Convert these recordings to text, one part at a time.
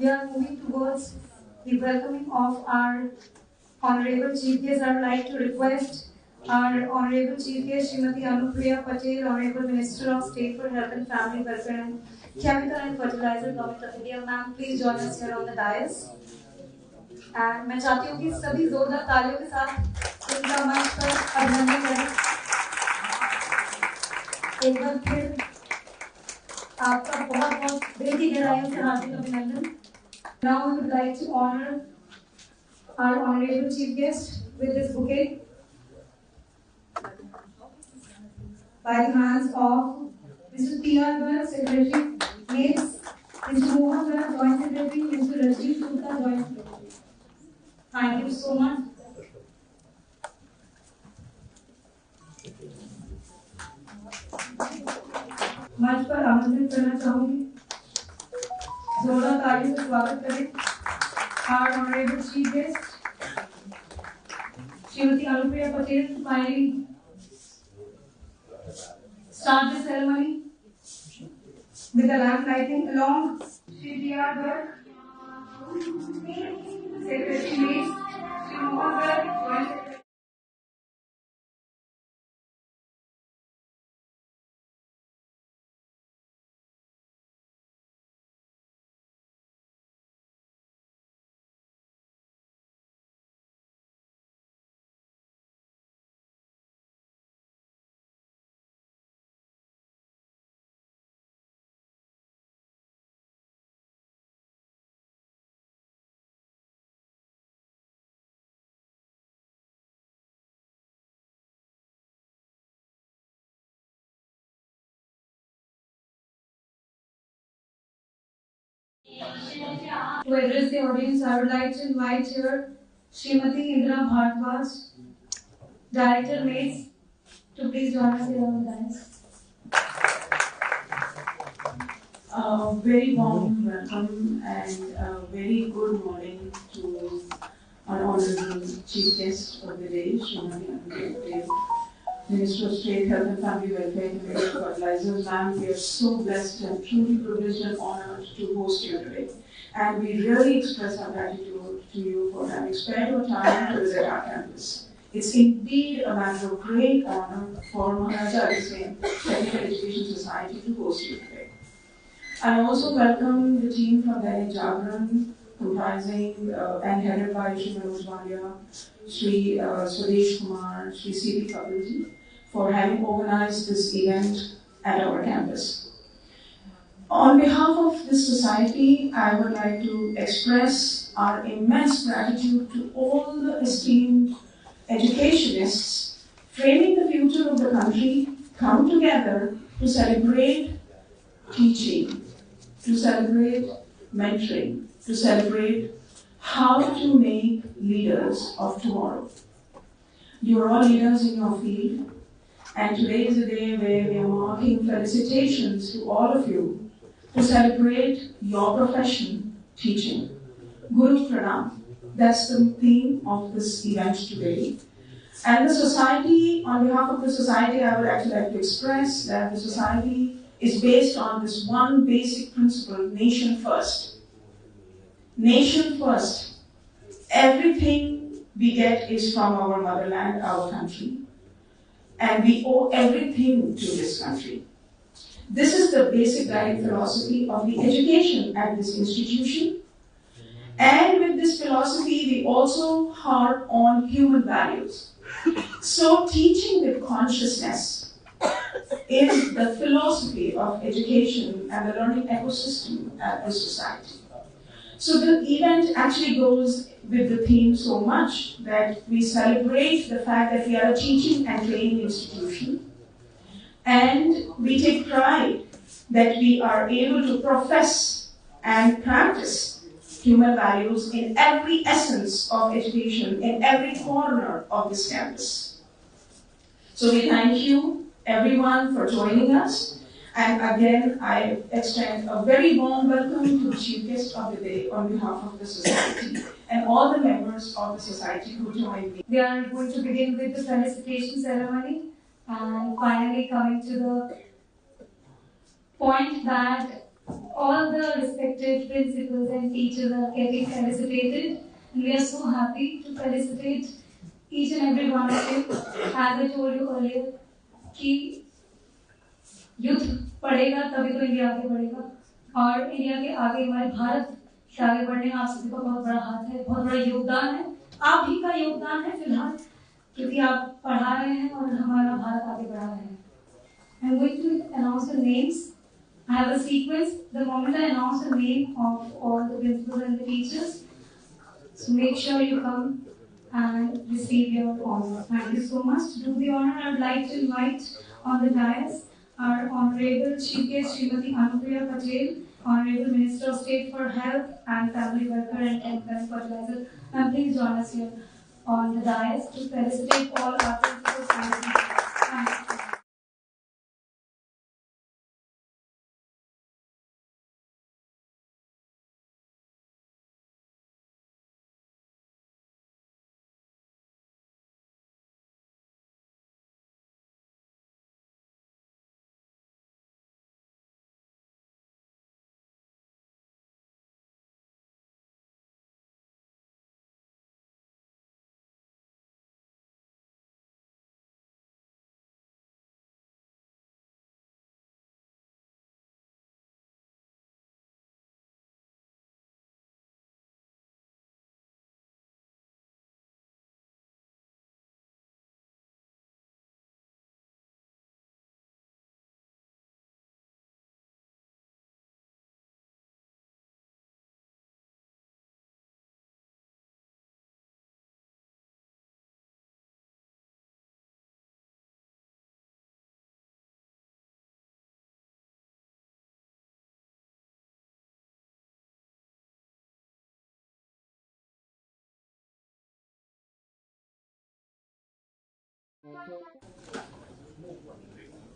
we are moving towards the welcoming of our Honorable Chief Guest. I would like to request our Honorable Chief Guest, Srimati Anupriya Patel, Honorable Minister of State for Health and Family Welfare and Chemical and Fertilizer, Government of India. Ma'am, please join us here on the dais. And मैं चाहती हूँ कि सभी जोरदार तालियों के साथ इनका मंच पर अभिनंदन करें। एक बार फिर आपका बहुत दिल की गहराइयों से हार्दिक अभिनंदन। Now we would like to honor our honorable chief guest with this bouquet by the hands of Mr. P.R. Garg, Secretary, Mates, Mr. Mohan Garg, Joint Secretary, Mr. Rajiv Gupta, Joint Secretary. Thank you so much. मंच पर आमंत्रित करना चाहूंगी, जोरदार तालियों से स्वागत करें our honorable chief guest, Srimati Anupriya Patel, to finally start the ceremony with the lamp lighting along Shri P.R. Garg, Secretary Mates, Shri Mohan Garg, Joint Secretary. To address the audience, I would like to invite here Srimati Indra Bhardwaj, Director Mates, to please join us here on the dais. Very warm welcome and very good morning to our honorable chief guest of the day, Srimati Anupriya Patel, Minister of State, Health and Family Welfare and Chemical Fertilizers. Ma'am, we are so blessed and truly privileged and honored to host you today. And we really express our gratitude to you for having spared your time to visit our campus. It's indeed a matter of great honor for Maharaja Agastya Technical Education Society to host you today. I also welcome the team from Dainik Jagran, comprising and headed by Shri Manoj Walia, Shri Swadesh Kumar, Shri C.P. Kapilji, for having organized this event at our campus. On behalf of this society, I would like to express our immense gratitude to all the esteemed educationists framing the future of the country come together to celebrate teaching, to celebrate mentoring, to celebrate how to make leaders of tomorrow. You are all leaders in your field, and today is a day where we are marking felicitations to all of you to celebrate your profession, teaching. Guru Pranam, that's the theme of this event today. And the society, on behalf of the society, I would actually like to express that the society is based on this one basic principle, nation first. Nation first. Everything we get is from our motherland, our country. And we owe everything to this country. This is the basic guiding philosophy of the education at this institution. And with this philosophy, we also harp on human values. So teaching with consciousness is the philosophy of education and the learning ecosystem at this society. So the event actually goes with the theme so much that we celebrate the fact that we are a teaching and training institution. And we take pride that we are able to profess and practice human values in every essence of education, in every corner of this campus. So we thank you, everyone, for joining us. And again, I extend a very warm welcome to the chief guest of the day on behalf of the society and all the members of the society who joined me. We are going to begin with the felicitation ceremony. And finally coming to the point that all the respected principals and teachers are getting felicitated, and we are so happy to felicitate each and every one of you. As I told you earlier, कि युद्ध पड़ेगा तभी तो India आगे बढ़ेगा, और India के आगे हमारे भारत के आगे बढ़ने में आप सभी का बहुत बड़ा हाथ है, बहुत बड़ा योगदान है, आप भी का योगदान है फिलहाल, क्योंकि आप पढ़ा रहे हैं और हमारा भारत आगे बढ़ा रहे हैं. I'm going to announce the names. I have a sequence. The moment I announce the name of all the principals and the teachers, so make sure you come and receive your honor. Thank you so much. To do the honor, I would like to invite on the dais our Honorable Chief Guest Srimati Anupriya Patel, Honorable Minister of State for Health and Family Welfare and Chemical and Fertilizer. And please join us here on the dais to felicitate all our principals and teachers. Thank you.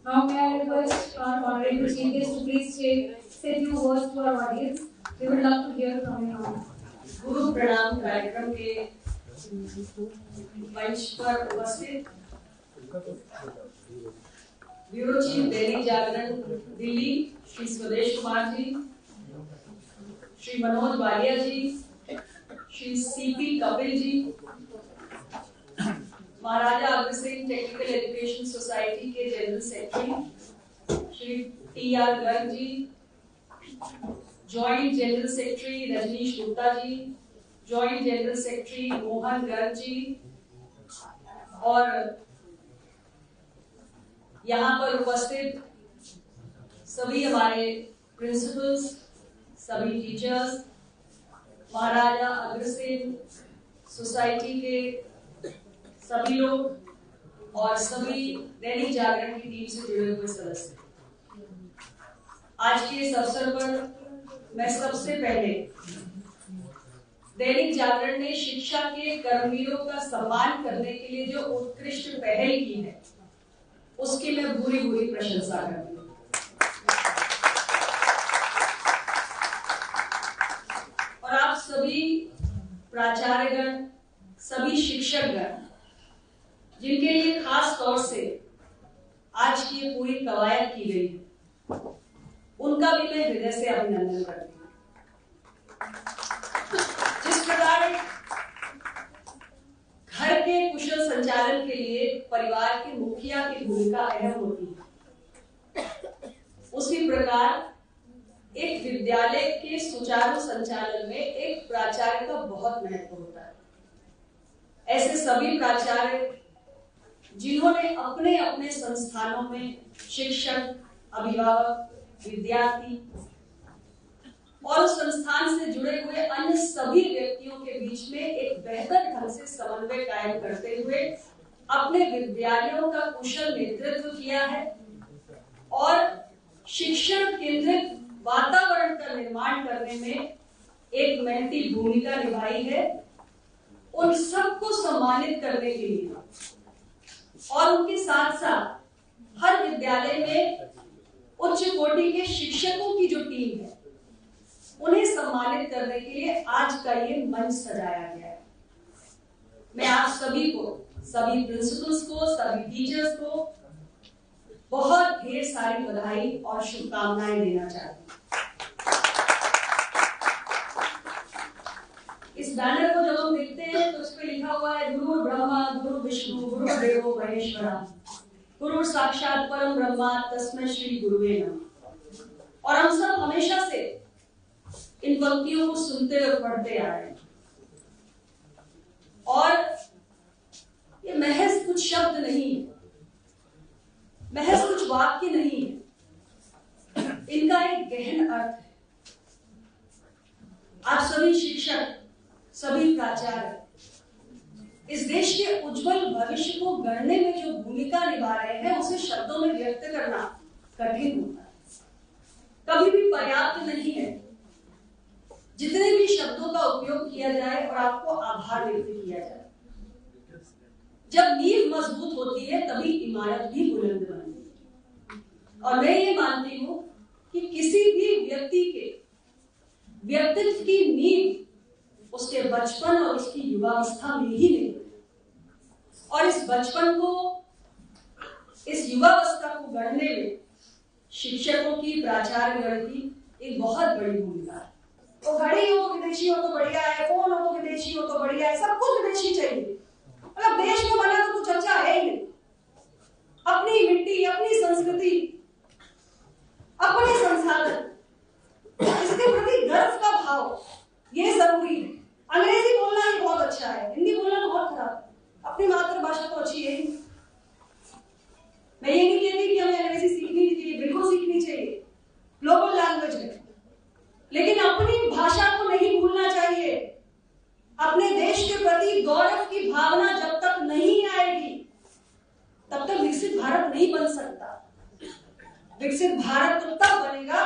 Now may I request our Honorable Chief Guest to please say few words to our audience. We would love to hear from you now. गुरु प्रणाम कार्यक्रम के मंच पर उपस्थित bureau chief Dainik Jagran Delhi Shri Swadesh Kumar ji, Shri Manoj Walia ji, Shri CP Kapil ji, Maharaja Agrasen technical education society के general secretary Shri TR. Garg ji, joint general secretary Rajneesh Gupta ji, joint general secretary Mohan Garg ji, और यहाँ पर उपस्थित सभी हमारे प्रिंसिपल्स, सभी टीचर्स, महाराजा अग्रसेन सोसाइटी के सभी लोग और सभी दैनिक जागरण की टीम से जुड़े हुए सदस्य। आज के इस अवसर पर मैं सबसे पहले दैनिक जागरण ने शिक्षा के कर्मवीरों का सम्मान करने के लिए जो उत्कृष्ट पहल की है, उसकी मैं भूरी भूरी प्रशंसा करती हूँ। और आप सभी प्राचार्यगण, सभी शिक्षकगण, जिनके लिए खास तौर से आज की ये पूरी कवायद की गई है, उनका भी मैं हृदय से अभिनंदन करती हूँ। जिस प्रकार घर के कुशल संचालन के लिए परिवार के मुखिया की भूमिका अहम होती है, उसी प्रकार एक विद्यालय के सुचारू संचालन में एक प्राचार्य का बहुत महत्व होता है। ऐसे सभी प्राचार्य जिन्होंने अपने अपने संस्थानों में शिक्षक, अभिभावक, विद्यार्थी और उस संस्थान से जुड़े हुए अन्य सभी व्यक्तियों के बीच में एक बेहतर ढंग से समन्वय कायम करते हुए अपने विद्यालयों का कुशल नेतृत्व किया है और शिक्षण केंद्रित वातावरण का निर्माण करने में एक महती भूमिका निभाई है। उन सबको सम्मानित करने के लिए और उनके साथ साथ हर विद्यालय में उच्च कोटि के शिक्षकों की जो टीम है, उन्हें सम्मानित करने के लिए आज का ये मंच सजाया गया है। मैं आप सभी को, सभी प्रिंसिपल्स को, सभी टीचर्स को बहुत ढेर सारी बधाई और शुभकामनाएं देना चाहती हूँ। बैनर को जब हम देखते हैं तो उस पर लिखा हुआ है गुरु ब्रह्मा गुरु विष्णु गुरु देवो महेश्वरा गुरु साक्षात परम ब्रह्मा तस्मै श्री गुरुवे नमः। और हम सब हमेशा से इन पंक्तियों को सुनते और पढ़ते आ रहे हैं। और ये महज कुछ शब्द नहीं है, महज कुछ वाक्य नहीं है, इनका एक गहन अर्थ है। आप सभी शिक्षक, सभी प्राचार्य इस देश के उज्जवल भविष्य को गढ़ने में जो भूमिका निभा रहे हैं उसे शब्दों में व्यक्त करना कठिन होता है, कभी भी पर्याप्त नहीं है। जितने भी शब्दों का उपयोग किया जाए और आपको आभार व्यक्त किया जाए। जब नींव मजबूत होती है तभी इमारत भी बुलंद बनती है। और मैं ये मानती हूं कि किसी भी व्यक्ति के व्यक्तित्व की नींव उसके बचपन और उसकी युवावस्था में ही नहीं है। और इस बचपन को, इस युवावस्था को गढ़ने में शिक्षकों की, प्राचार्यगण की एक बहुत बड़ी भूमिका है। तो घड़ी हो तो विदेशी हो तो बढ़िया है, फोन हो तो विदेशी हो तो बढ़िया है, सब कुछ विदेशी चाहिए। मतलब देश में बना तो कुछ अच्छा है ही नहीं। अपनी मिट्टी, अपनी संस्कृति, अपने संसाधन, इसके प्रति गर्व का भाव ये जरूरी है। अंग्रेजी बोलना ही बहुत अच्छा है, हिंदी बोलना तो बहुत खराब है। अपनी मातृभाषा तो अच्छी है ही। मैं ये नहीं कहती कि हमें अंग्रेजी सीखनी चाहिए, बिल्कुल सीखनी चाहिए, ग्लोबल लैंग्वेज है, लेकिन अपनी भाषा को नहीं भूलना चाहिए। अपने देश के प्रति गौरव की भावना जब तक नहीं आएगी तब तक विकसित भारत नहीं बन सकता। विकसित भारत तो तब बनेगा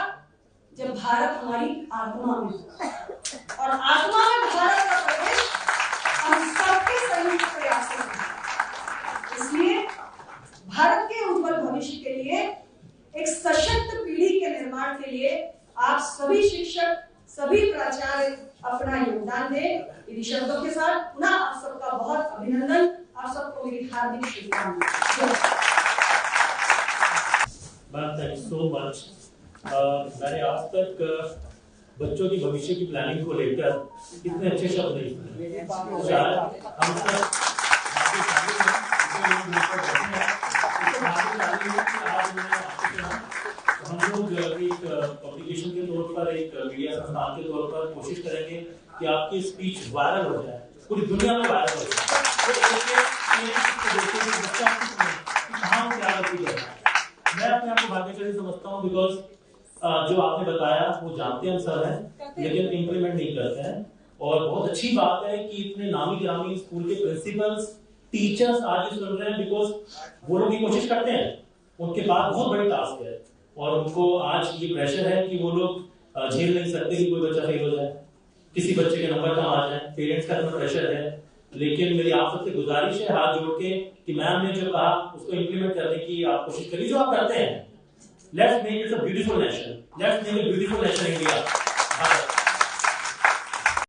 जब भारत हमारी आत्मा में होगा, और आत्मा में भारत का प्रवेश हम सबके संयुक्त प्रयास से होगा। इसलिए भारत के उज्जवल भविष्य के लिए, एक सशक्त पीढ़ी के निर्माण के लिए आप सभी शिक्षक, सभी प्राचार्य अपना योगदान दें। इन शब्दों के साथ पुनः आप सबका बहुत अभिनंदन, आप सबको मेरी हार्दिक शुभकामनाएं। Thank you so much. मैंने आज तक बच्चों की भविष्य की प्लानिंग को लेकर इतने अच्छे शब्द नहीं सुने। शायद हम सब हम लोग एक पब्लिकेशन के तौर पर, एक मीडिया संस्थान के तौर पर कोशिश करेंगे कि आपकी स्पीच वायरल हो जाए, पूरी दुनिया में वायरल हो जाए। मैं अपने आप को भाग्यशाली समझता हूँ, बिकॉज जो आपने बताया वो जानते हम सब हैं, लेकिन इम्प्लीमेंट नहीं करते हैं। और बहुत अच्छी बात है कि इतने नामी गिरामी स्कूल के प्रिंसिपल्स, टीचर्स आज ये सुन रहे हैं, बिकॉज वो लोग ये कोशिश करते हैं, उनके पास बहुत बड़ी टास्क है और उनको आज ये प्रेशर है कि वो लोग झेल नहीं सकते कि कोई बच्चा फेल हो जाए, किसी बच्चे के नंबर कम आ जाए। पेरेंट्स का इतना प्रेशर है, लेकिन मेरी आप सबसे गुजारिश है हाथ जोड़ के कि मैम ने जो कहा उसको इम्प्लीमेंट करने की आप कोशिश करिए, जो आप करते हैं। Let's make it a beautiful nation, let's make a beautiful nation India.